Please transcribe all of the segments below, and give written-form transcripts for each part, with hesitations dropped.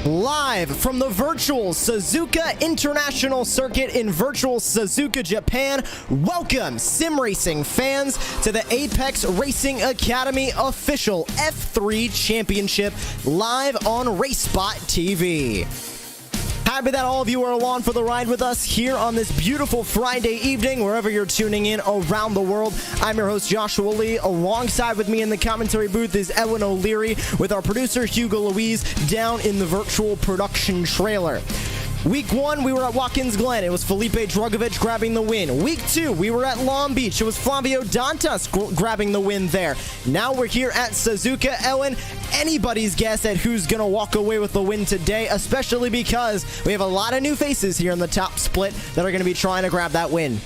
Live from the virtual Suzuka International Circuit in virtual Suzuka, Japan, welcome sim racing fans to the Apex Racing Academy official F3 Championship live on RaceSpotTV. Happy that all of you are along for the ride with us here on this beautiful Friday evening, wherever you're tuning in around the world. I'm your host, Joshua Lee. Alongside with me in the commentary booth is Ewan O'Leary, with our producer, Hugo Louise, down in the virtual production trailer. Week 1, we were at Watkins Glen. It was Felipe Drugovich grabbing the win. Week 2, we were at Long Beach. It was Flavio Dantas grabbing the win there. Now we're here at Suzuka. Ewan, anybody's guess at who's going to walk away with the win today, especially because we have a lot of new faces here in the top split that are going to be trying to grab that win.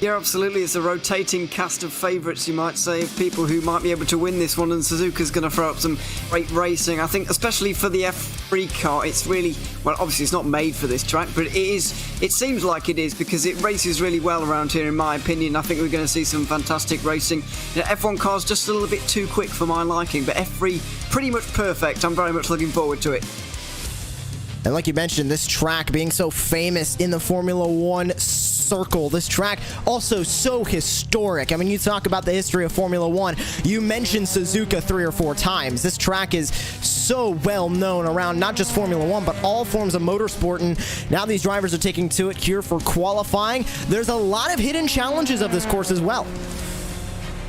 Yeah, absolutely. It's a rotating cast of favourites, you might say, of people who might be able to win this one, and Suzuka's going to throw up some great racing. I think, especially for the F3 car, it's really, well, obviously it's not made for this track, but it seems like it is, because it races really well around here, in my opinion. I think we're going to see some fantastic racing. You know, F1 car's just a little bit too quick for my liking, but F3, pretty much perfect. I'm very much looking forward to it. And like you mentioned, this track being so famous in the Formula One circle, this track also so historic. I mean, you talk about the history of Formula One, you mentioned Suzuka 3 or 4 times. This track is so well known around not just Formula One, but all forms of motorsport, and now these drivers are taking to it here for qualifying. There's a lot of hidden challenges of this course as well.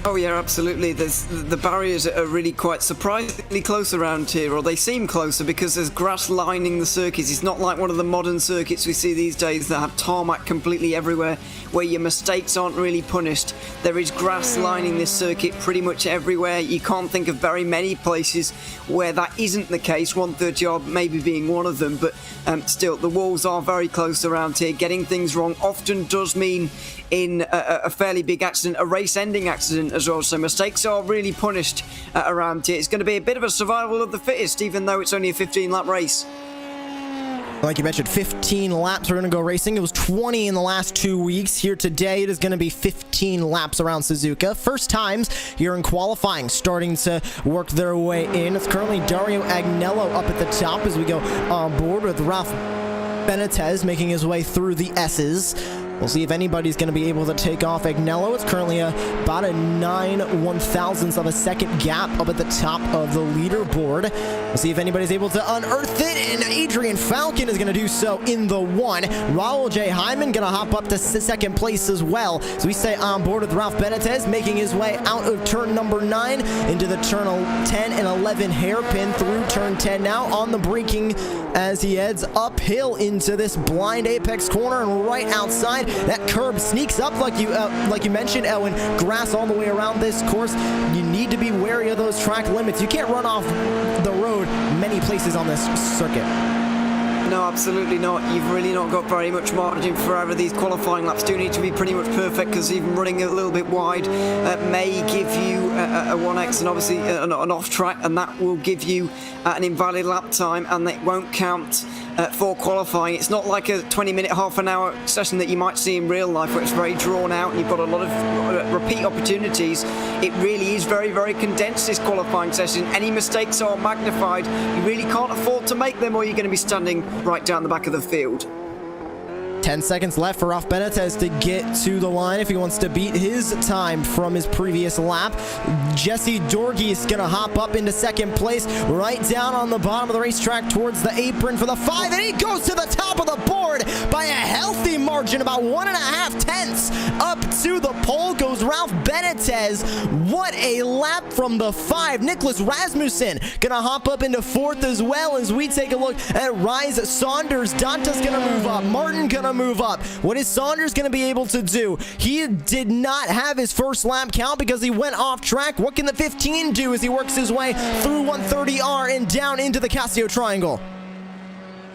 Oh yeah, absolutely. The barriers are really quite surprisingly close around here, or they seem closer, because there's grass lining the circuits. It's not like one of the modern circuits we see these days that have tarmac completely everywhere, where your mistakes aren't really punished. There is grass lining this circuit pretty much everywhere. You can't think of very many places where that isn't the case, 130 yard maybe being one of them, but still, the walls are very close around here. Getting things wrong often does mean in a fairly big accident, a race-ending accident as well, so mistakes are really punished around here. It's going to be a bit of a survival of the fittest, even though it's only a 15-lap race. Like you mentioned, 15 laps are going to go racing. It was 20 in the last 2 weeks. Here today, it is going to be 15 laps around Suzuka. First times here in qualifying starting to work their way in. It's currently Dario Agnello up at the top as we go on board with Ralph Benitez making his way through the S's. We'll see if anybody's going to be able to take off Agnello. It's currently about a 9/1000th of a second gap up at the top of the leaderboard. We'll see if anybody's able to unearth it, and Adrian Falcon is going to do so in the 1. Raul J. Hyman going to hop up to second place as well. So we stay on board with Ralph Benitez making his way out of turn number 9 into the turn 10 and 11 hairpin through turn 10 now on the braking as he heads uphill into this blind apex corner, and right outside that curb sneaks up like you mentioned, Ewan. Grass all the way around this course. You need to be wary of those track limits. You can't run off the road many places on this circuit. No, absolutely not. You've really not got very much margin for error. These qualifying laps do need to be pretty much perfect, because even running a little bit wide may give you a 1x and obviously an off track, and that will give you an invalid lap time, and it won't count for qualifying. It's not like a 20-minute, half an hour session that you might see in real life, where it's very drawn out and you've got a lot of repeat opportunities. It really is very, very condensed, this qualifying session. Any mistakes are magnified. You really can't afford to make them, or you're going to be standing right down the back of the field. 10 seconds left for Ralph Benitez to get to the line if he wants to beat his time from his previous lap. Jesse Dorgy is going to hop up into second place, right down on the bottom of the racetrack towards the apron for the 5, and he goes to the top of the board by a healthy margin, about 1.5 tenths. Up to the pole goes Ralph Benitez. What a lap from the 5. Nicholas Rasmussen going to hop up into 4th as well as we take a look at Rise Saunders. Danta's going to move up. Martin going to move up. What is Saunders going to be able to do? He did not have his first lap count because he went off track. What can the 15 do as he works his way through 130R and down into the Casio Triangle?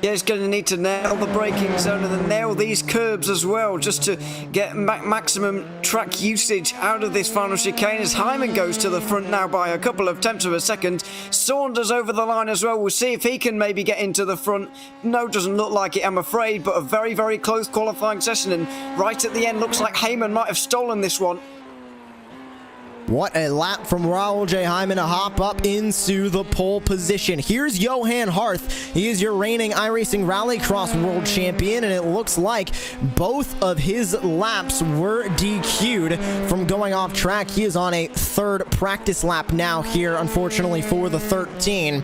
Yeah, he's going to need to nail the braking zone and then nail these curbs as well, just to get maximum track usage out of this final chicane, as Hyman goes to the front now by a couple of tenths of a second. Saunders over the line as well. We'll see if he can maybe get into the front. No, doesn't look like it, I'm afraid, but a very, very close qualifying session, and right at the end, looks like Hyman might have stolen this one. What a lap from Raul J. Hyman to hop up into the pole position. Here's Johan Harth. He is your reigning iRacing Rallycross World Champion, and it looks like both of his laps were DQ'd from going off track. He is on a 3rd practice lap now here, unfortunately, for the 13.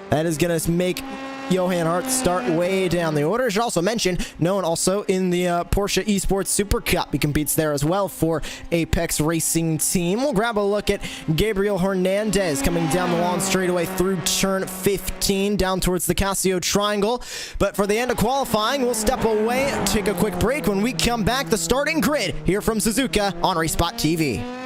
That is going to make Johan Harth start way down the order. I should also mention, known also in the Porsche Esports Super Cup. He competes there as well for Apex Racing Team. We'll grab a look at Gabriel Hernandez coming down the long straightaway through turn 15 down towards the Casio Triangle. But for the end of qualifying, we'll step away, take a quick break. When we come back, the starting grid here from Suzuka on RaceSpotTV.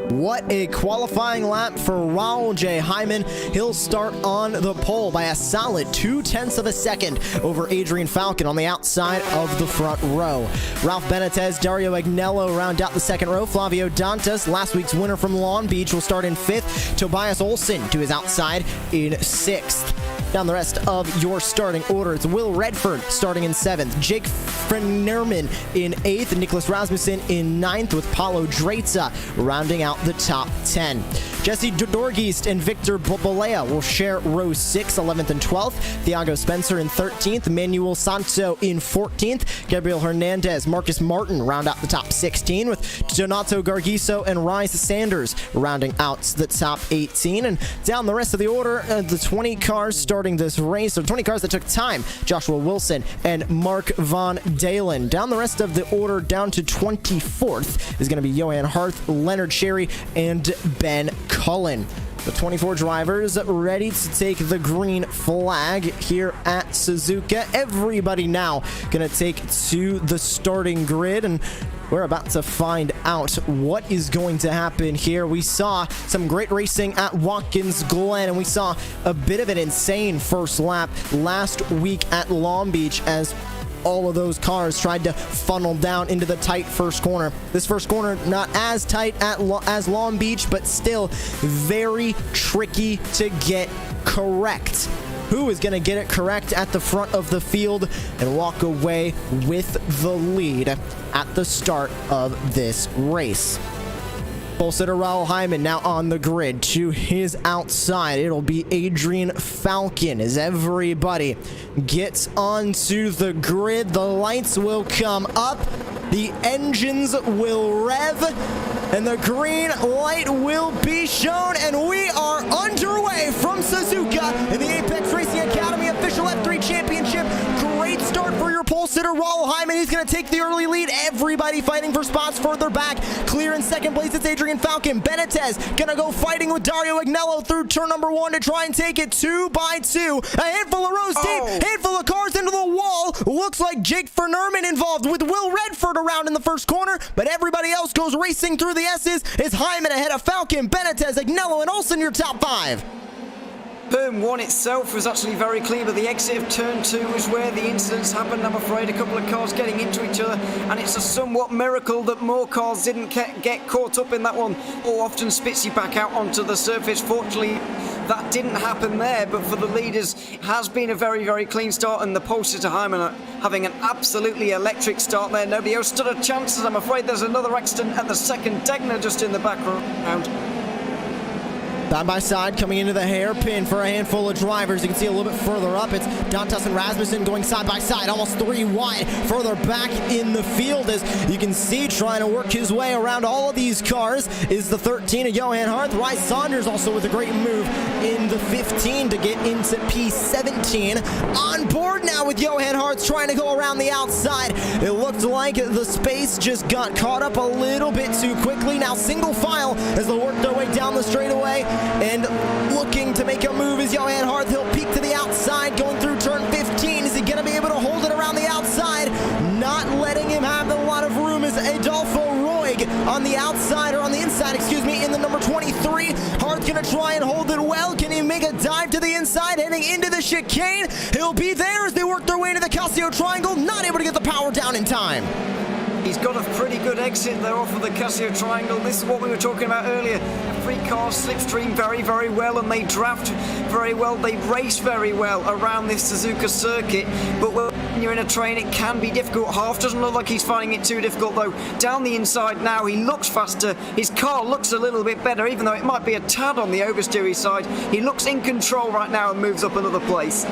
What a qualifying lap for Raul J. Hyman. He'll start on the pole by a solid 0.2 of a second over Adrian Falcon on the outside of the front row. Ralph Benitez, Dario Agnello round out the second row. Flavio Dantas, last week's winner from Long Beach, will start in 5th. Tobias Olsen to his outside in 6th. Down the rest of your starting order, it's Will Redford starting in 7th, Jake Frenerman in 8th, Nicholas Rasmussen in 9th, with Paulo Dreza rounding out the top 10. Jesse Dorgeest and Victor Bobolea will share row 6, 11th and 12th. Thiago Spencer in 13th, Manuel Santo in 14th, Gabriel Hernandez, Marcus Martin round out the top 16, with Donato Gargiso and Rise Sanders rounding out the top 18. And down the rest of the order, the 20 cars starting this race, or 20 cars that took time, Joshua Wilson and Mark Von Dalen. Down the rest of the order, down to 24th, is going to be Johan Harth, Leonard Sherry, and Ben Cullen. The 24 drivers ready to take the green flag here at Suzuka. Everybody now going to take to the starting grid, and we're about to find out what is going to happen here. We saw some great racing at Watkins Glen, and we saw a bit of an insane first lap last week at Long Beach as all of those cars tried to funnel down into the tight first corner. This first corner not as tight as Long Beach, but still very tricky to get correct. Who is going to get it correct at the front of the field and walk away with the lead at the start of this race? Pole sitter Raul Hyman now on the grid. To his outside, it'll be Adrian Falcon as everybody gets onto the grid. The lights will come up, the engines will rev, and the green light will be shown, and we are underway from Suzuka in the Apex Racing Academy official F3 Championship. Great start for your pole sitter Raul Hyman. He's going to take the early lead. Everybody fighting for spots further back. Clear in second place, it's Adrian Falcon. Benitez gonna go fighting with Dario Agnello through turn number 1 to try and take it 2 by 2. A handful of rows deep, handful of cars into the wall. Looks like Jake Fernerman involved with Will Redford around in the first corner, but everybody else goes racing through the S's. Is Hyman ahead of Falcon, Benitez, Agnello, and Olsen, your top 5. Turn 1 itself was actually very clean, but the exit of Turn 2 is where the incidents happened. I'm afraid a couple of cars getting into each other, and it's a somewhat miracle that more cars didn't get caught up in that one, or often spits you back out onto the surface. Fortunately, that didn't happen there, but for the leaders, it has been a very, very clean start, and the Pulsar to Hyman are having an absolutely electric start there. Nobody else stood a chance, and I'm afraid there's another accident at the second Degner just in the background. Side by side coming into the hairpin for a handful of drivers. You can see a little bit further up, it's Dantas and Rasmussen going side by side, almost 3 wide. Further back in the field, as you can see, trying to work his way around all of these cars is the 13 of Johan Harth. Rye Saunders also with a great move in the 15 to get into P17. On board now with Johan Harth trying to go around the outside. It looked like the space just got caught up a little bit too quickly. Now single file as they work their way down the straightaway. And looking to make a move is Johan Harth. He'll peek to the outside going through turn 15. Is he going to be able to hold it around the outside? Not letting him have a lot of room is Adolfo Roig on the outside, or on the inside, excuse me, in the number 23. Harth going to try and hold it well. Can he make a dive to the inside, heading into the chicane? He'll be there as they work their way into the Casio Triangle. Not able to get the power down in time. He's got a pretty good exit there off of the Casio Triangle. This is what we were talking about earlier. Three cars slipstream very, very well, and they draft very well. They race very well around this Suzuka circuit. But when you're in a train, it can be difficult. Half doesn't look like he's finding it too difficult, though. Down the inside now, he looks faster. His car looks a little bit better, even though it might be a tad on the oversteery side. He looks in control right now and moves up another place.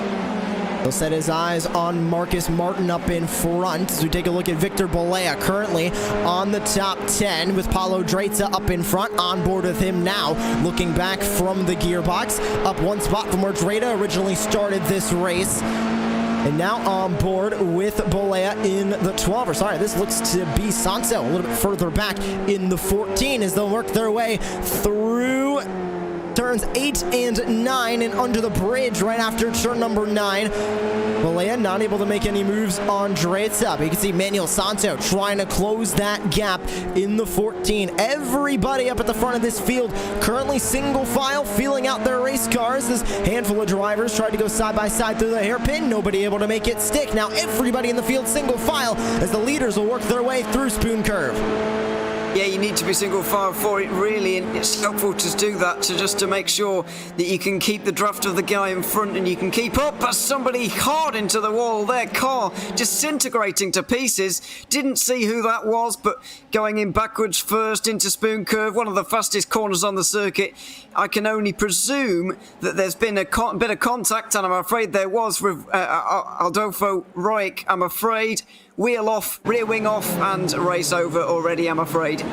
He'll set his eyes on Marcus Martin up in front as we take a look at Victor Bolea, currently on the top 10 with Paulo Dreza up in front, on board with him now, looking back from the gearbox, up one spot from where Dreza originally started this race. And now on board with Bolea in the 12. Or sorry, this looks to be Santo a little bit further back in the 14 as they'll work their way through turns 8 and 9 and under the bridge right after turn number 9. Bolea not able to make any moves on Dreza, but you can see Manuel Santo trying to close that gap in the 14. Everybody up at the front of this field currently single file, feeling out their race cars. This handful of drivers tried to go side by side through the hairpin, nobody able to make it stick. Now everybody in the field single file as the leaders will work their way through Spoon Curve. Yeah, you need to be single file for it, really, and it's helpful to do that to make sure that you can keep the draft of the guy in front and you can keep up as somebody hard into the wall. Their car disintegrating to pieces. Didn't see who that was, but going in backwards first into Spoon Curve, one of the fastest corners on the circuit. I can only presume that there's been a bit of contact, and I'm afraid there was with Adolfo Roig, I'm afraid. Wheel off, rear wing off, and race over already, I'm afraid.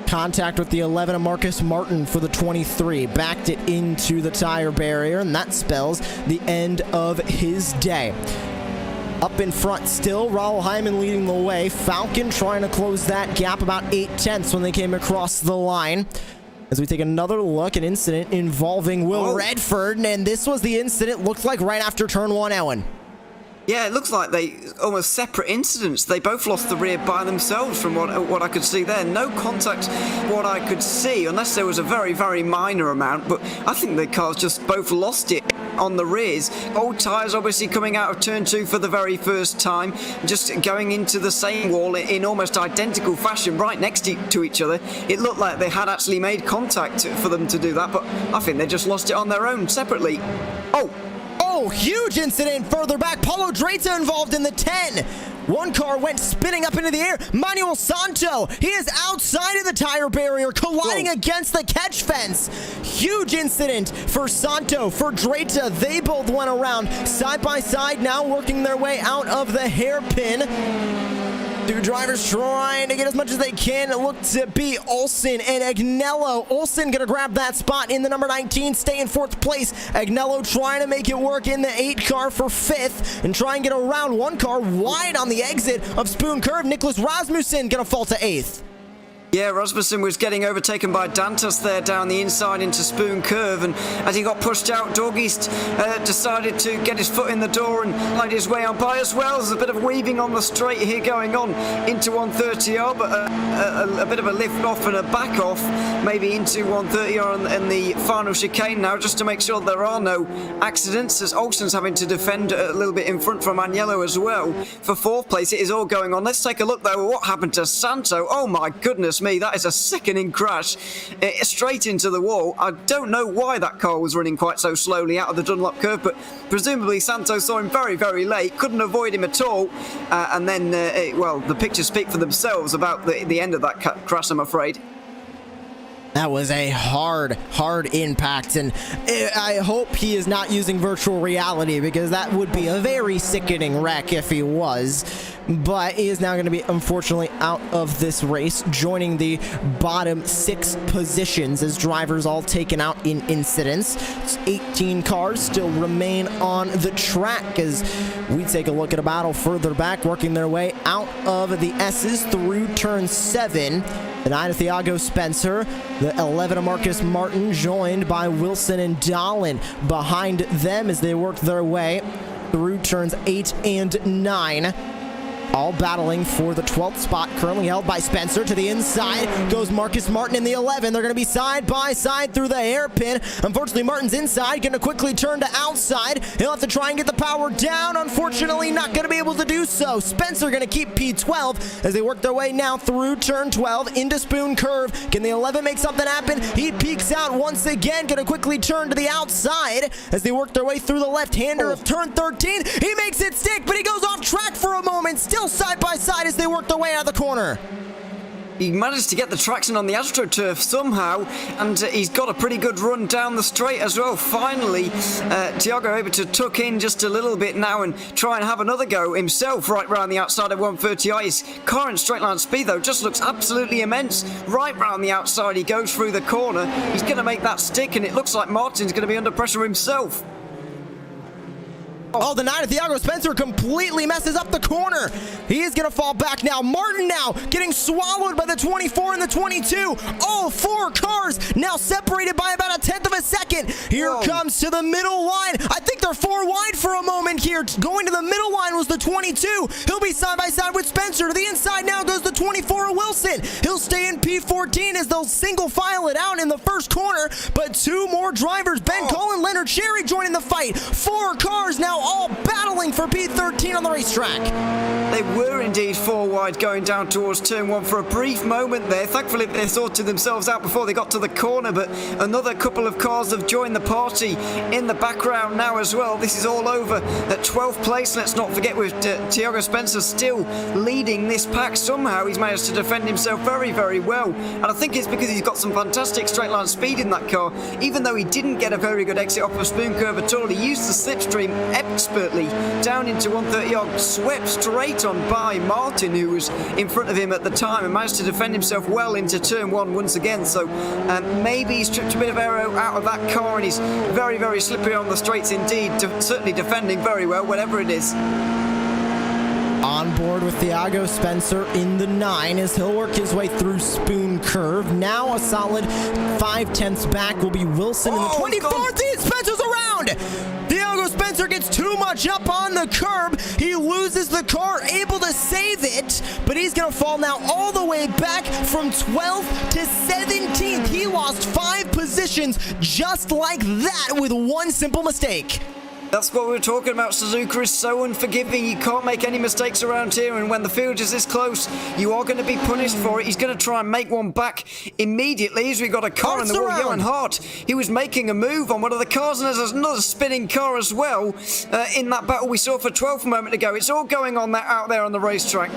Contact with the 11 of Marcus Martin for the 23. Backed it into the tire barrier, and that spells the end of his day. Up in front still, Raul Hyman leading the way. Falcon trying to close that gap about 8/10 when they came across the line. As we take another look, an incident involving Will Redford, and this was the incident, looked like right after turn 1, Owen. Yeah, it looks like they almost separate incidents. They both lost the rear by themselves from what I could see there. No contact, what I could see, unless there was a very, very minor amount. But I think the cars just both lost it on the rears. Old tyres obviously coming out of turn 2 for the very first time, just going into the same wall in almost identical fashion, right next to each other. It looked like they had actually made contact for them to do that, but I think they just lost it on their own separately. Oh, huge incident further back. Paulo Dreza involved in the 10. One car went spinning up into the air. Manuel Santo, he is outside of the tire barrier, colliding against the catch fence. Huge incident for Santo, for Dreza. They both went around side by side, now working their way out of the hairpin. Two drivers trying to get as much as they can. It looked to be Olsen and Agnello. Olsen going to grab that spot in the number 19, stay in 4th place. Agnello trying to make it work in the 8 car for 5th and try and get around one car wide on the exit of Spoon Curve. Nicholas Rasmussen going to fall to 8th. Yeah, Rasmussen was getting overtaken by Dantas there down the inside into Spoon Curve, and as he got pushed out, Doggeast decided to get his foot in the door and light his way on by as well. There's a bit of weaving on the straight here going on into 130R, but a bit of a lift off and a back off, maybe into 130R in the final chicane now, just to make sure there are no accidents, as Olsen's having to defend a little bit in front from Agnello as well. For 4th place, it is all going on. Let's take a look though at what happened to Santo. Oh my goodness me, that is a sickening crash straight into the wall. I don't know why that car was running quite so slowly out of the Dunlop curve, but presumably Santo saw him very, very late, couldn't avoid him at all, and then, well, the pictures speak for themselves about the end of that crash, I'm afraid. That was a hard impact, and I hope he is not using virtual reality, because that would be a very sickening wreck if he was. But he is now going to be, unfortunately, out of this race, joining the bottom 6 positions as drivers all taken out in incidents. 18 cars still remain on the track as we take a look at a battle further back, working their way out of the S's through turn 7. The 9 of Thiago Spencer, the 11 of Marcus Martin, joined by Wilson and Dahlin behind them as they work their way through turns 8 and 9. All battling for the 12th spot, currently held by Spencer. To the inside goes Marcus Martin in the 11. They're going to be side by side through the hairpin. Unfortunately, Martin's inside, going to quickly turn to outside. He'll have to try and get the power down. Unfortunately, not going to be able to do so. Spencer going to keep P12 as they work their way now through turn 12 into Spoon Curve. Can the 11 make something happen? He peeks out once again, going to quickly turn to the outside as they work their way through the left-hander of turn 13. He makes it stick, but he goes off track for a moment. Still side by side as they work their way out of the corner. He managed to get the traction on the AstroTurf somehow, and he's got a pretty good run down the straight as well. Finally, Thiago able to tuck in just a little bit now and try and have another go himself right round the outside of 130i. His current straight line speed, though, just looks absolutely immense. Right round the outside, he goes through the corner. He's going to make that stick, and it looks like Martin's going to be under pressure himself. Oh, the 9 of Thiago Spencer completely messes up the corner. He is going to fall back now. Martin now getting swallowed by the 24 and the 22. All 4 cars now separated by about 1/10 of a second. Here comes to the middle line. I think they're 4 wide for a moment here. Going to the middle line was the 22. He'll be side by side with Spencer. To the inside now goes the 24 of Wilson. He'll stay in P14 as they'll single file it out in the first corner. But 2 more drivers, Ben Cullen, Leonard Cherry, joining the fight. 4 cars now all battling for P13 on the racetrack. They were indeed 4 wide going down towards turn 1 for a brief moment there. Thankfully, they sorted themselves out before they got to the corner, but another couple of cars have joined the party in the background now as well. This is all over at 12th place. Let's not forget, with Thiago Spencer still leading this pack. Somehow he's managed to defend himself very, very well, and I think it's because he's got some fantastic straight line speed in that car. Even though he didn't get a very good exit off of Spoon Curve at all, he used the slipstream expertly down into 130, swept straight on by Martin, who was in front of him at the time, and managed to defend himself well into turn 1 once again. So maybe he's stripped a bit of aero out of that car, and he's very, very slippery on the straights indeed, certainly defending very well, whatever it is. On board with Thiago Spencer in the 9 as he'll work his way through Spoon Curve. Now a solid 5/10 back will be Wilson in the 24th. Spencer's around! Thiago Spencer gets too much up on the curb. He loses the car, able to save it, but he's going to fall now all the way back from 12th to 17th. He lost 5 positions just like that with one simple mistake. That's what we were talking about. Suzuka is so unforgiving. You can't make any mistakes around here, and when the field is this close, you are going to be punished for it. He's going to try and make one back immediately as we got a car in the wall. Johan Hart, he was making a move on one of the cars, and there's another spinning car as well in that battle we saw for 12th a moment ago. It's all going on out there on the racetrack.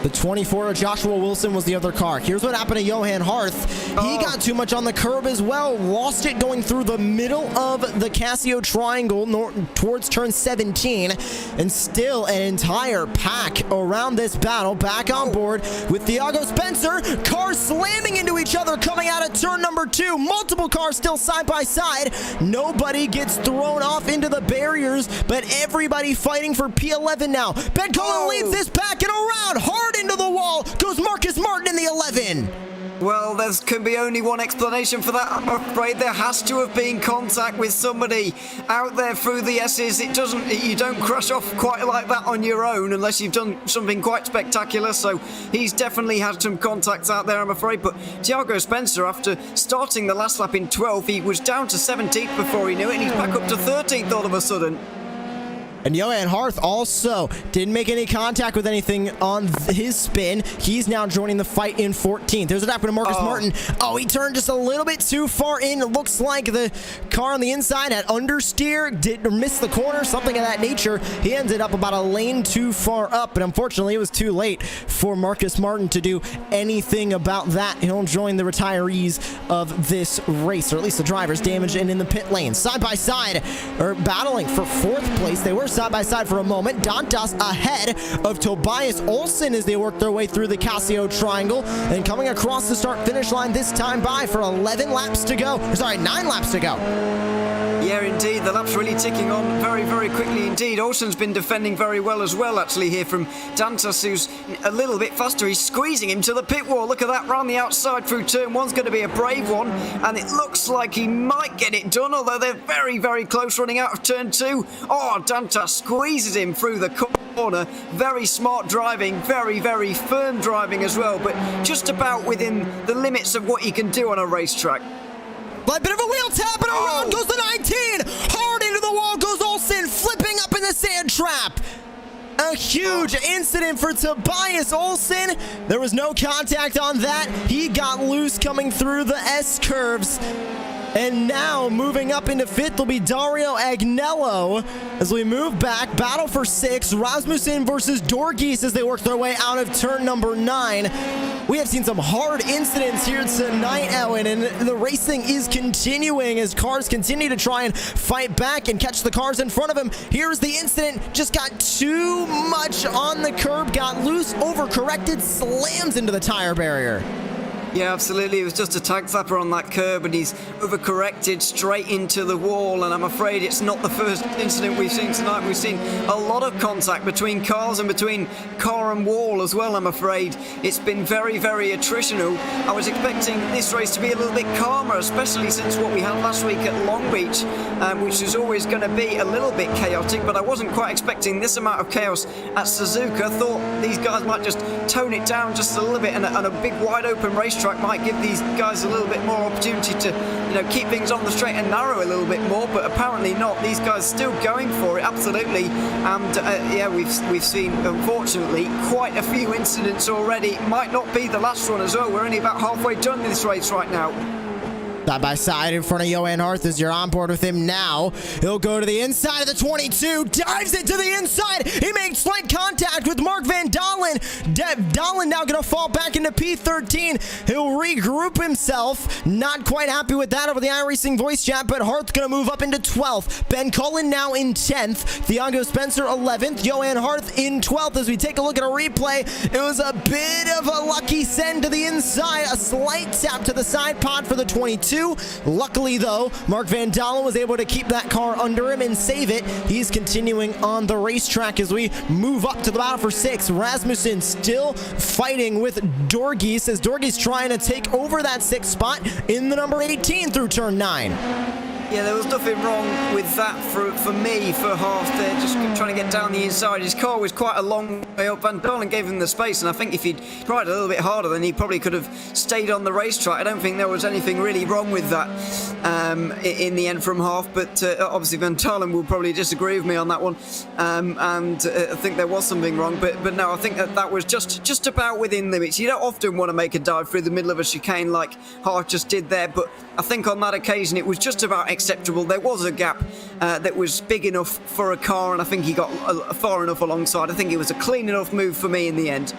The 24 of Joshua Wilson was the other car. Here's what happened to Johan Harth. He got too much on the curb as well. Lost it going through the middle of the Casio triangle towards turn 17. And still an entire pack around this battle. Back on board with Thiago Spencer. Cars slamming into each other coming out of turn number 2. Multiple cars still side by side. Nobody gets thrown off into the barriers, but everybody fighting for P11 now. Ben Cullen leads this pack and around. Hard hard into the wall goes Marcus Martin in the 11. Well, there can be only one explanation for that, I'm afraid. There has to have been contact with somebody out there through the S's. You don't crash off quite like that on your own unless you've done something quite spectacular. So he's definitely had some contacts out there, I'm afraid. But Thiago Spencer, after starting the last lap in 12th, he was down to 17th before he knew it, and he's back up to 13th all of a sudden. And Johan Harth also didn't make any contact with anything on his spin. He's now joining the fight in 14th. There's what happened to Marcus Martin. Oh, he turned just a little bit too far in. It looks like the car on the inside had understeer, did miss the corner, something of that nature. He ended up about a lane too far up, but unfortunately it was too late for Marcus Martin to do anything about that. He'll join the retirees of this race, or at least the drivers damaged and in the pit lane. Side by side, or battling for 4th place. They were side by side for a moment. Dantas ahead of Tobias Olsen as they work their way through the Casio Triangle, and coming across the start finish line this time by for 11 laps to go. Sorry, 9 laps to go. Yeah, indeed. The lap's really ticking on very, very quickly indeed. Olsen's been defending very well as well, actually, here from Dantas, who's a little bit faster. He's squeezing him to the pit wall. Look at that, round the outside through turn 1's going to be a brave one, and it looks like he might get it done, although they're very, very close running out of turn 2. Oh, Dantas squeezes him through the corner. Very smart driving, very, very firm driving as well, but just about within the limits of what you can do on a racetrack. But a bit of a wheel tap, and around goes the 19. Hard into the wall goes Olsen, flipping up in the sand trap. A huge incident for Tobias Olsen. There was no contact on that. He got loose coming through the S curves. And now moving up into 5th will be Dario Agnello as we move back. Battle for 6. Rasmussen versus Dorgees as they work their way out of turn number 9. We have seen some hard incidents here tonight, Owen, and the racing is continuing as cars continue to try and fight back and catch the cars in front of him. Here's the incident. Just got too much on the curb, got loose, overcorrected, slams into the tire barrier. Yeah, absolutely. It was just a tag slapper on that curb, and he's overcorrected straight into the wall, and I'm afraid it's not the first incident we've seen tonight. We've seen a lot of contact between cars and between car and wall as well, I'm afraid. It's been very, very attritional. I was expecting this race to be a little bit calmer, especially since what we had last week at Long Beach, which was always going to be a little bit chaotic, but I wasn't quite expecting this amount of chaos at Suzuka. Thought these guys might just tone it down just a little bit, and a big wide open racetrack might give these guys a little bit more opportunity to, keep things on the straight and narrow a little bit more, but apparently not. These guys still going for it, absolutely. And yeah, we've seen, unfortunately, quite a few incidents already. Might not be the last one as well. We're only about halfway done in this race right now. Side by side in front of Johan Harth as you're on board with him now. He'll go to the inside of the 22, dives into the inside. He makes slight contact with Mark Van Dalen. Dalen now going to fall back into P13. He'll regroup himself. Not quite happy with that over the iRacing voice chat, but Harth going to move up into 12th. Ben Cullen now in 10th. Thiago Spencer 11th. Johan Harth in 12th. As we take a look at a replay, it was a bit of a lucky send to the inside. A slight tap to the side pod for the 22. Luckily, though, Mark Van Dalen was able to keep that car under him and save it. He's continuing on the racetrack as we move up to the battle for 6. Rasmussen still fighting with Dorgees as Dorgees trying to take over that 6th spot in the number 18 through turn 9. Yeah, there was nothing wrong with that for me, for Harth there, just trying to get down the inside. His car was quite a long way up. Van Dalen gave him the space, and I think if he'd tried a little bit harder, then he probably could have stayed on the racetrack. I don't think there was anything really wrong with that in the end from Harth, but obviously Van Dalen will probably disagree with me on that one, and I think there was something wrong, but no, I think that was just about within limits. You don't often want to make a dive through the middle of a chicane like Harth just did there, but I think on that occasion it was just about acceptable. There was a gap that was big enough for a car, and I think he got far enough alongside. I think it was a clean enough move for me in the end.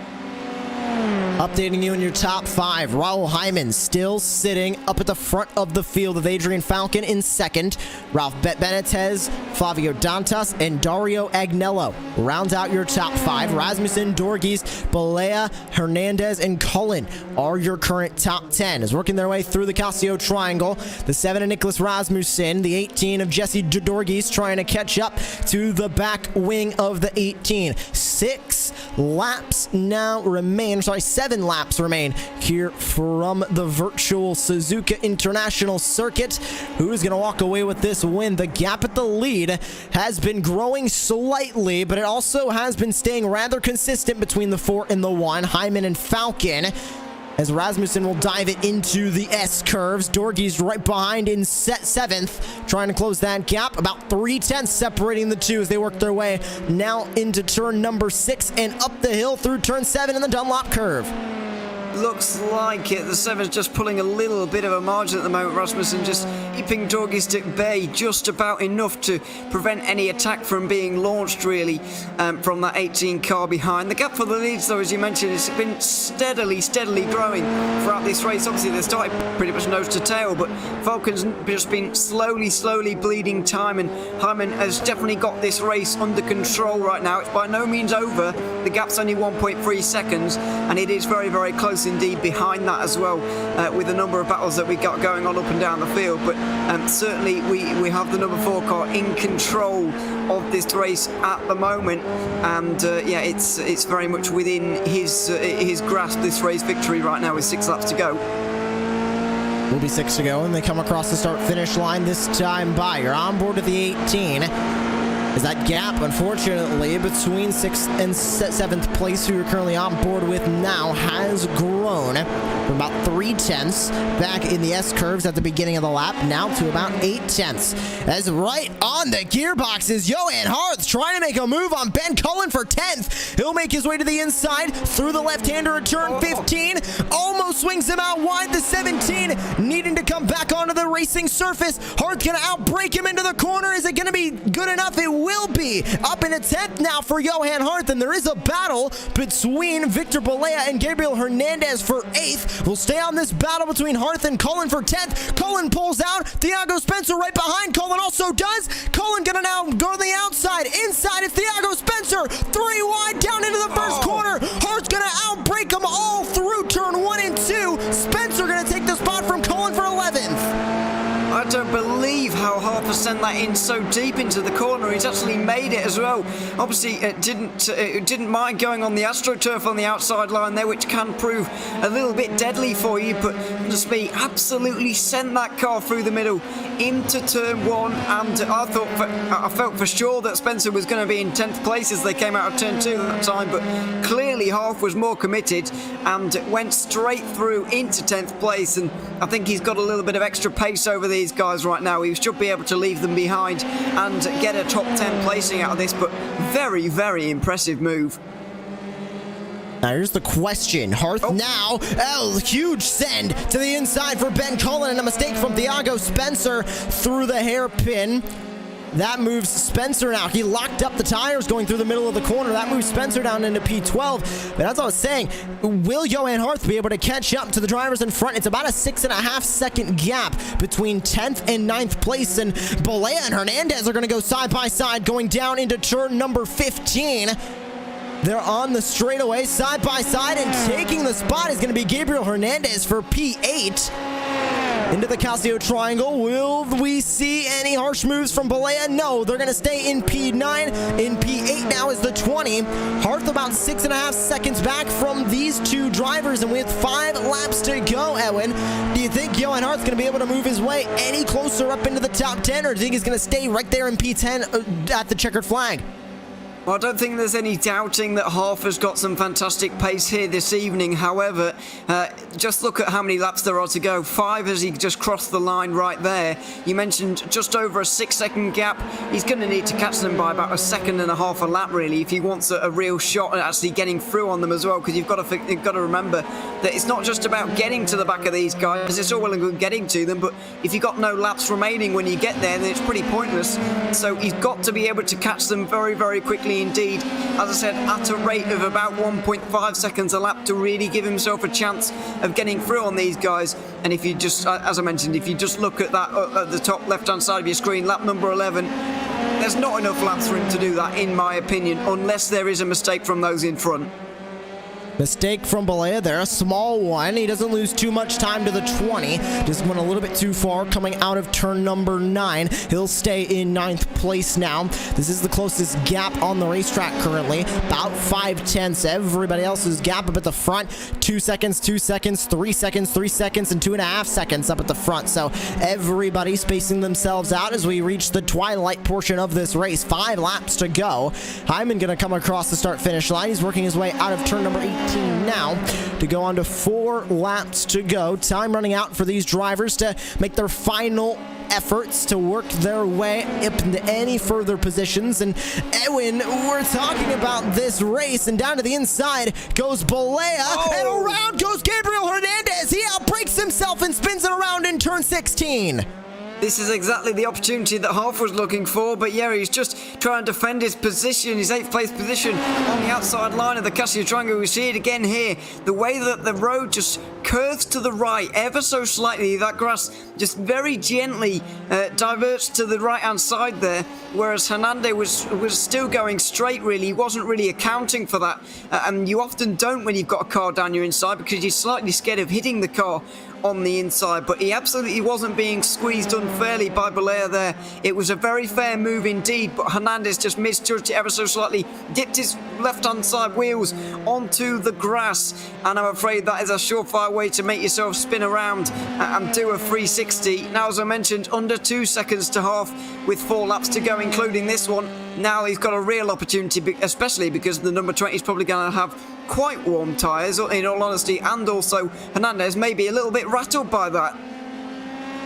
Updating you in your top 5. Raul Hyman still sitting up at the front of the field with Adrian Falcon in second. Ralph Benitez, Flavio Dantas, and Dario Agnello round out your top 5. Rasmussen, Dorgis, Balea, Hernandez, and Cullen are your current top 10. Is working their way through the Casio Triangle. The 7 of Nicholas Rasmussen, the 18 of Jesse Dorgis trying to catch up to the back wing of the 18. 6 laps now remain. 7 laps remain here from the virtual Suzuka International Circuit. Who's going to walk away with this win? The gap at the lead has been growing slightly, but it also has been staying rather consistent between the 4 and the 1, Hyman and Falcon, as Rasmussen will dive it into the S-curves. Dorgis right behind in 7th, trying to close that gap. About 3/10 separating the two as they work their way now into turn number 6 and up the hill through turn 7 in the Dunlop curve. Looks like it. The 7's just pulling a little bit of a margin at the moment. Rasmussen just keeping Dorgis at bay just about enough to prevent any attack from being launched, really, from that 18 car behind. The gap for the leads, though, as you mentioned, has been steadily growing throughout this race. Obviously, they started pretty much nose to tail, but Falcon's just been slowly bleeding time, and Hyman has definitely got this race under control right now. It's by no means over. The gap's only 1.3 seconds, and it is very close indeed behind that as well, with a number of battles that we got going on up and down the field. But certainly we have the number 4 car in control of this race at the moment, and yeah, it's very much within his grasp, this race victory right now with 6 laps to go. Will be 6 to go, and they come across the start-finish line this time by. You're on board at the 18. Is that gap, unfortunately, between 6th and 7th place, who you're currently on board with now, has grown from about 3/10 back in the S-curves at the beginning of the lap, now to about 8/10. As right on the gearboxes, Johan Harth trying to make a move on Ben Cullen for 10th. He'll make his way to the inside through the left-hander at turn 15. Almost swings him out wide, the 17, needing to come back onto the racing surface. Harth gonna outbrake him into the corner. Is it gonna be good enough? It will be. Up in a 10th now for Johan Harth, and there is a battle between Victor Balea and Gabriel Hernandez for 8th. We'll stay on this battle between Harth and Cullen for 10th. Cullen pulls out. Thiago Spencer right behind. Cullen also does. Cullen gonna now go to the outside. Inside is Thiago Spencer. 3 wide down into the first corner. Harth's gonna outbrake them all through turn 1 and 2. Spencer gonna take the spot from Cullen for 11th. I don't believe how Harper sent that in so deep into the corner. He's actually made it as well. Obviously, it didn't mind going on the AstroTurf on the outside line there, which can prove a little bit deadly for you. But just me, absolutely sent that car through the middle into turn 1, and I felt for sure that Spencer was going to be in 10th place as they came out of turn 2 at that time. But clearly, Harp was more committed and went straight through into 10th place. And I think he's got a little bit of extra pace over these guys right now. He should be able to leave them behind and get a top 10 placing out of this, but very impressive move. Now here's the question. Harth now, huge send to the inside for Ben Cullen, and a mistake from Thiago Spencer through the hairpin. That moves Spencer now. He locked up the tires going through the middle of the corner. That moves Spencer down into P12. But as I was saying, will Johan Harth be able to catch up to the drivers in front? It's about a 6.5 second gap between 10th and 9th place. And Balea and Hernandez are going to go side by side going down into turn number 15. They're on the straightaway side by side, and taking the spot is going to be Gabriel Hernandez for P8. Into the Casio Triangle. Will we see any harsh moves from Balea? No, they're going to stay in P9. In P8 now is the 20. Harth about 6.5 seconds back from these two drivers, and with 5 laps to go, Edwin, do you think Johan Harth's going to be able to move his way any closer up into the top 10, or do you think he's going to stay right there in P10 at the checkered flag? Well, I don't think there's any doubting that Harf has got some fantastic pace here this evening. However, just look at how many laps there are to go. 5 as he just crossed the line right there. You mentioned just over a 6-second gap. He's going to need to catch them by about 1.5 seconds a lap, really, if he wants a real shot at actually getting through on them as well. Because you've got to remember that it's not just about getting to the back of these guys. It's all well and good getting to them, but if you've got no laps remaining when you get there, then it's pretty pointless. So he's got to be able to catch them very quickly journey indeed. As I said, at a rate of about 1.5 seconds a lap to really give himself a chance of getting through on these guys. And if you just, as I mentioned, if you just look at that at the top left-hand side of your screen, lap number 11, there's not enough laps for him to do that, in my opinion, unless there is a mistake from those in front. Mistake from Balea there, a small one. He doesn't lose too much time to the 20. Just went a little bit too far coming out of turn number 9. He'll stay in 9th place now. This is the closest gap on the racetrack currently. About 5/10. Everybody else's gap up at the front. 2 seconds, 2 seconds, 3 seconds, 3 seconds, and 2.5 seconds up at the front. So everybody spacing themselves out as we reach the twilight portion of this race. 5 laps to go. Hyman going to come across the start-finish line. He's working his way out of turn number 18 now to go on to 4 laps to go. Time running out for these drivers to make their final efforts to work their way up into any further positions. And Edwin, we're talking about this race, and down to the inside goes Balea, and around goes Gabriel Hernandez. He outbrakes himself and spins it around in turn 16. This is exactly the opportunity that Half was looking for, but yeah, he's just trying to defend his position, his 8th place position on the outside line of the Casio Triangle. We see it again here. The way that the road just curves to the right ever so slightly, that grass just very gently diverts to the right-hand side there, whereas Hernandez was still going straight, really. He wasn't really accounting for that, and you often don't when you've got a car down your inside because you're slightly scared of hitting the car on the inside, but he absolutely wasn't being squeezed unfairly by Balea there. It was a very fair move indeed, but Hernandez just misjudged it ever so slightly, dipped his left-hand side wheels onto the grass, and I'm afraid that is a surefire way to make yourself spin around and do a 360. Now, as I mentioned, under 2 seconds to half with 4 laps to go, including this one. Now he's got a real opportunity, especially because the number 20 is probably going to have quite warm tyres, in all honesty, and also Hernandez may be a little bit rattled by that.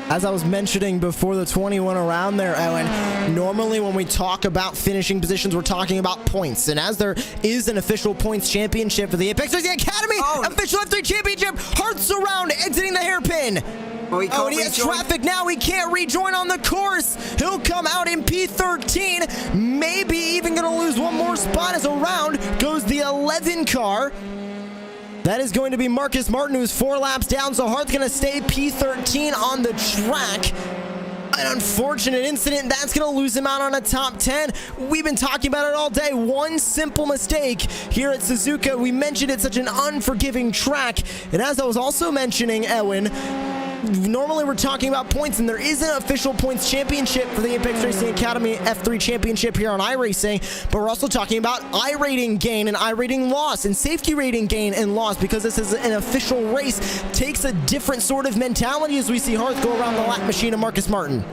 As I was mentioning before the 21 around there, Owen, normally when we talk about finishing positions, we're talking about points. And as there is an official points championship for the Apex Racing Academy, official F3 championship, Hearts around, exiting the hairpin. He and he has traffic now. He can't rejoin on the course. He'll come out in P13. Maybe even going to lose one more spot as around goes the 11 car. That is going to be Marcus Martin, who's 4 laps down. So Hart's going to stay P13 on the track. An unfortunate incident. That's going to lose him out on a top 10. We've been talking about it all day. One simple mistake here at Suzuka. We mentioned it's such an unforgiving track. And as I was also mentioning, Ewan, normally we're talking about points, and there is an official points championship for the Apex Racing Academy F3 championship here on iRacing, but we're also talking about iRating gain and iRating loss and safety rating gain and loss, because this is an official race. Takes a different sort of mentality as we see Hearth go around the lap machine of Marcus Martin.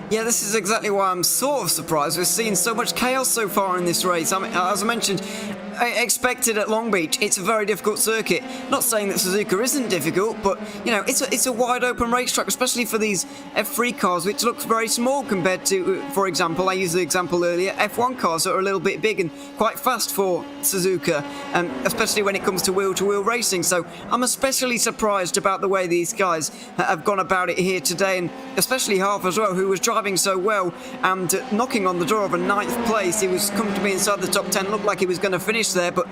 Yeah, this is exactly why I'm sort of surprised. We've seen so much chaos so far in this race. I mean, as I mentioned, expected at Long Beach, it's a very difficult circuit. Not saying that Suzuka isn't difficult, but you know, it's a wide open racetrack, especially for these F3 cars, which looks very small compared to, for example, I used the example earlier, F1 cars that are a little bit big and quite fast for Suzuka, especially when it comes to wheel-to-wheel racing. So I'm especially surprised about the way these guys have gone about it here today, and especially Half as well, who was driving so well and knocking on the door of a 9th place. He was comfortably inside the top 10, looked like he was going to finish there, but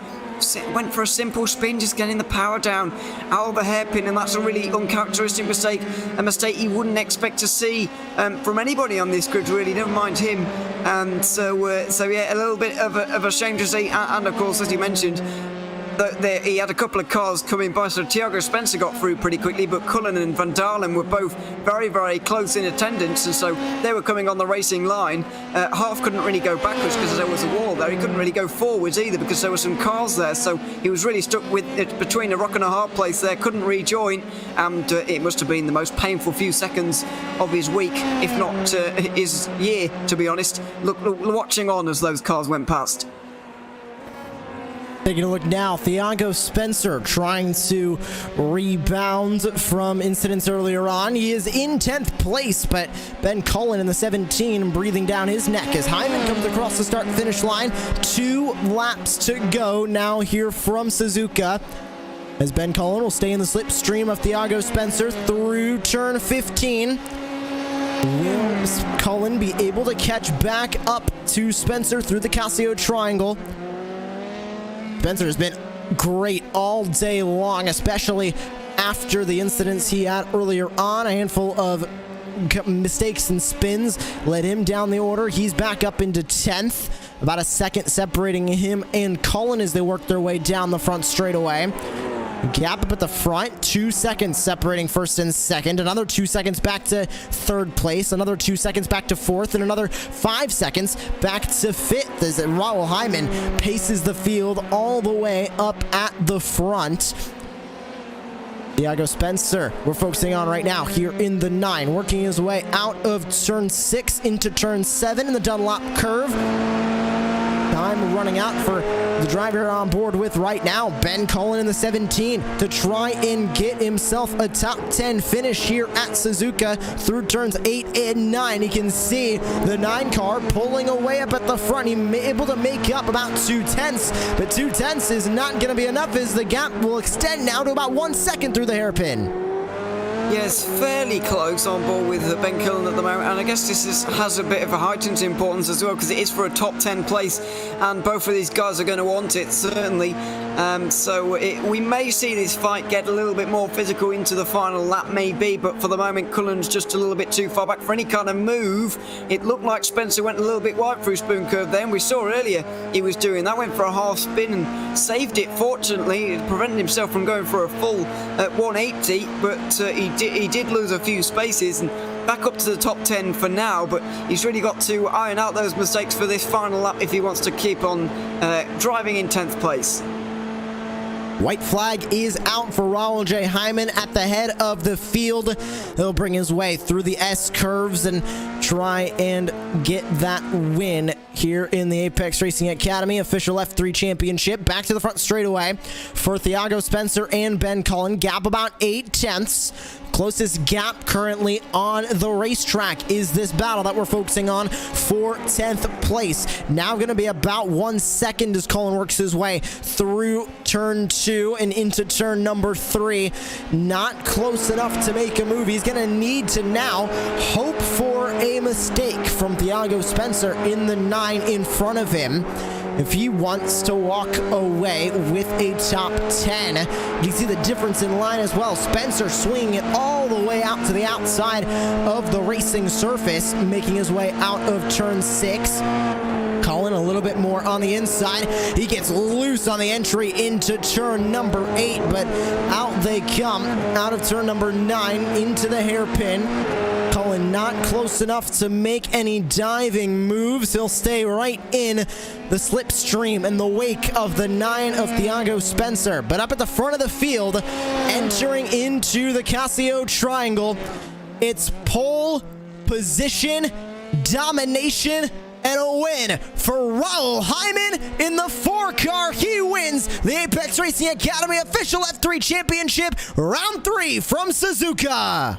went for a simple spin, just getting the power down out of the hairpin, and that's a really uncharacteristic mistake, a mistake you wouldn't expect to see from anybody on this grid, really, never mind him. And so yeah, a little bit of a shame to see, and of course, as you mentioned, he had a couple of cars coming by, so Thiago Spencer got through pretty quickly, but Cullen and Van Dalen were both very, very close in attendance, and so they were coming on the racing line. Half couldn't really go backwards because there was a wall there. He couldn't really go forwards either because there were some cars there, so he was really stuck with it between a rock and a hard place there, couldn't rejoin, and it must have been the most painful few seconds of his week, if not his year, to be honest, watching on as those cars went past. Taking a look now, Thiago Spencer trying to rebound from incidents earlier on. He is in 10th place, but Ben Cullen in the 17 breathing down his neck as Hyman comes across the start-finish line. 2 laps to go now here from Suzuka, as Ben Cullen will stay in the slipstream of Thiago Spencer through turn 15. Will Cullen be able to catch back up to Spencer through the Casio Triangle? Spencer has been great all day long, especially after the incidents he had earlier on. A handful of mistakes and spins led him down the order. He's back up into 10th, about a second separating him and Cullen as they work their way down the front straightaway. Gap up at the front, 2 seconds separating first and second, another 2 seconds back to third place, another 2 seconds back to fourth, and another 5 seconds back to fifth as Raul Hyman paces the field all the way up at the front. Thiago Spencer, we're focusing on right now here in the 9, working his way out of turn 6 into turn 7 in the Dunlop curve. Time running out for the driver on board with right now, Ben Cullen in the 17, to try and get himself a top 10 finish here at Suzuka through turns 8 and 9. You can see the 9 car pulling away up at the front. He able to make up about 2/10, but 2/10 is not going to be enough as the gap will extend now to about 1 second through the hairpin. Yes, fairly close on board with Ben Cullen at the moment, and I guess this has a bit of a heightened importance as well because it is for a top 10 place, and both of these guys are going to want it, certainly. We may see this fight get a little bit more physical into the final lap, maybe, but for the moment, Cullen's just a little bit too far back for any kind of move. It looked like Spencer went a little bit wide through Spoon Curve then. We saw earlier he was doing that, went for a half spin and saved it, fortunately. It prevented himself from going for a full at 180, but he did lose a few spaces and back up to the top 10 for now, but he's really got to iron out those mistakes for this final lap if he wants to keep on driving in 10th place. White flag is out for Raul J. Hyman at the head of the field. He'll bring his way through the S curves and try and get that win here in the Apex Racing Academy official F3 championship. Back to the front straightaway for Thiago Spencer and Ben Cullen. Gap about 8/10. Closest gap currently on the racetrack is this battle that we're focusing on for 10th place. Now going to be about 1 second as Cullen works his way through turn 2 and into turn number 3. Not close enough to make a move. He's going to need to now hope for a mistake from Thiago Spencer in the 9 in front of him if he wants to walk away with a top 10. You can see the difference in line as well. Spencer swinging it all the way out to the outside of the racing surface, making his way out of turn 6. Cullen a little bit more on the inside. He gets loose on the entry into turn number 8, but out they come out of turn number 9 into the hairpin. Cullen not close enough to make any diving moves. He'll stay right in the slipstream in the wake of the 9 of Thiago Spencer. But up at the front of the field, entering into the Casio Triangle, it's pole position, domination, and a win for Raul Hyman in the 4 car. He wins the Apex Racing Academy official F3 championship round 3 from Suzuka.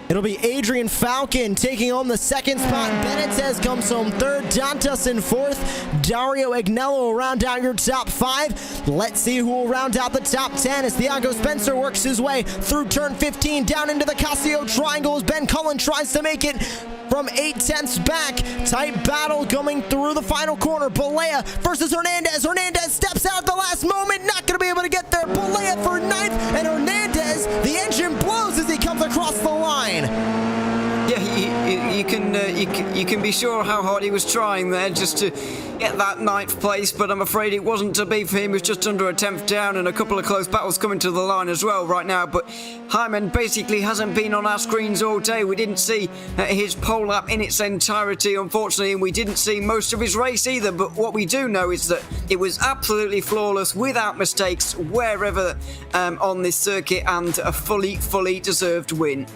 It'll be Adrian Falcon taking home the 2nd spot. Benitez comes home 3rd. Dantas in 4th. Dario Agnello will round out your top 5. Let's see who will round out the top 10 as Thiago Spencer works his way through turn 15 down into the Casio Triangle as Ben Cullen tries to make it from 8/10 back. Tight battle coming through the final corner. Balea versus Hernandez. Hernandez steps out at the last moment. Not going to be able to get there. Balea for 9th. And Hernandez, the engine blows as he comes across the line. Yeah, you can be sure how hard he was trying there just to get that 9th place, but I'm afraid it wasn't to be for him. He was just under a 10th down and a couple of close battles coming to the line as well right now. But Hyman basically hasn't been on our screens all day. We didn't see his pole lap in its entirety, unfortunately, and we didn't see most of his race either. But what we do know is that it was absolutely flawless, without mistakes, wherever on this circuit, and a fully deserved win.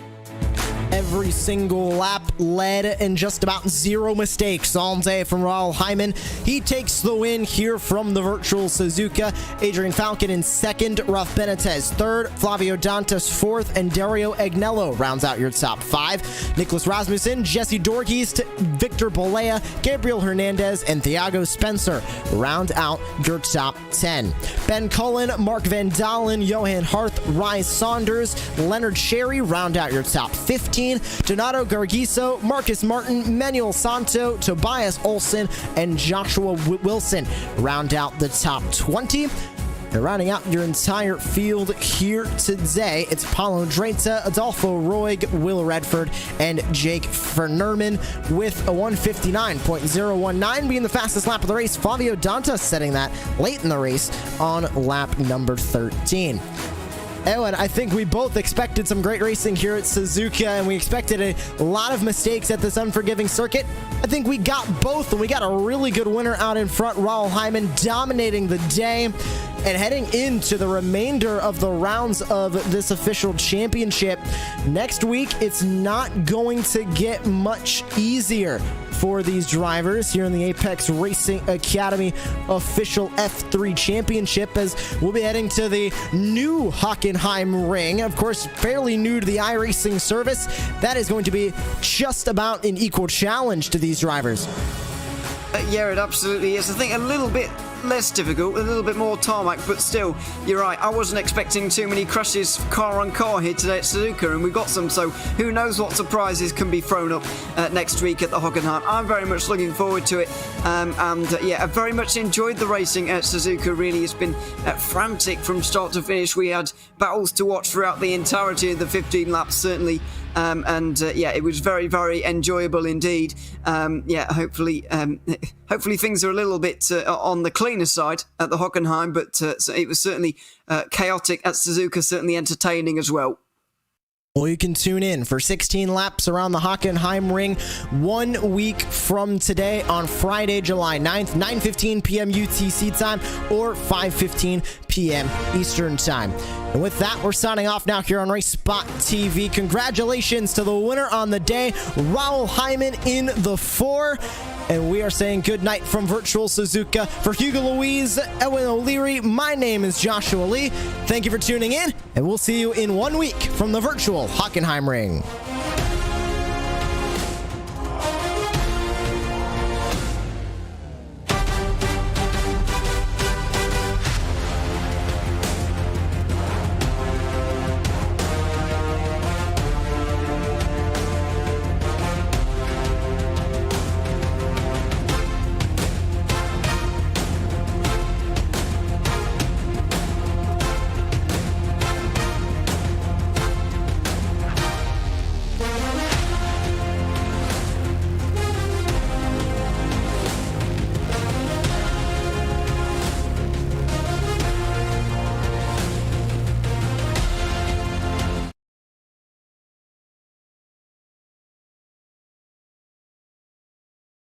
every single lap, led and just about zero mistakes all day from Raul Hyman. He takes the win here from the virtual Suzuka. Adrian Falcon in second, Ralph Benitez third, Flavio Dantas fourth, and Dario Agnello rounds out your top five. Nicholas Rasmussen, Jesse Dorgeest, Victor Bolea, Gabriel Hernandez, and Thiago Spencer round out your top 10. Ben Cullen, Mark Van Dalen, Johan Harth, Rye Saunders, Leonard Sherry round out your top 15. Donato Gargiso, Marcus Martin, Manuel Santo, Tobias Olsen, and Joshua Wilson round out the top 20. And rounding out your entire field here today, it's Paulo Dreta, Adolfo Roig, Will Redford, and Jake Vernerman with a 159.019 being the fastest lap of the race. Flavio Dantas setting that late in the race on lap number 13. Oh, and I think we both expected some great racing here at Suzuka, and we expected a lot of mistakes at this unforgiving circuit. I think we got both, and we got a really good winner out in front. Raul Hyman dominating the day. And heading into the remainder of the rounds of this official championship, next week, it's not going to get much easier for these drivers here in the Apex Racing Academy official F3 championship, as we'll be heading to the new Hockenheim ring. Of course, fairly new to the iRacing service. That is going to be just about an equal challenge to these drivers. Yeah, it absolutely is. I think a little bit less difficult, a little bit more tarmac, but still, you're right. I wasn't expecting too many crashes car on car here today at Suzuka, and we got some, so who knows what surprises can be thrown up next week at the Hockenheim. I'm very much looking forward to it, yeah, I very much enjoyed the racing at Suzuka. Really, it's been frantic from start to finish. We had battles to watch throughout the entirety of the 15 laps, certainly. Yeah, it was very, very enjoyable indeed. Yeah, hopefully things are a little bit on the cleaner side at the Hockenheim, but so it was certainly chaotic at Suzuka, certainly entertaining as well. Well, you can tune in for 16 laps around the Hockenheim ring 1 week from today on Friday, July 9th, 9:15 p.m. UTC time or 5:15 p.m. Eastern time. And with that, we're signing off now here on RaceSpotTV. Congratulations to the winner on the day, Raul Hyman in the 4. And we are saying good night from virtual Suzuka. For Hugo Louise, Ewan O'Leary, my name is Joshua Lee. Thank you for tuning in, and we'll see you in 1 week from the virtual Hockenheim ring.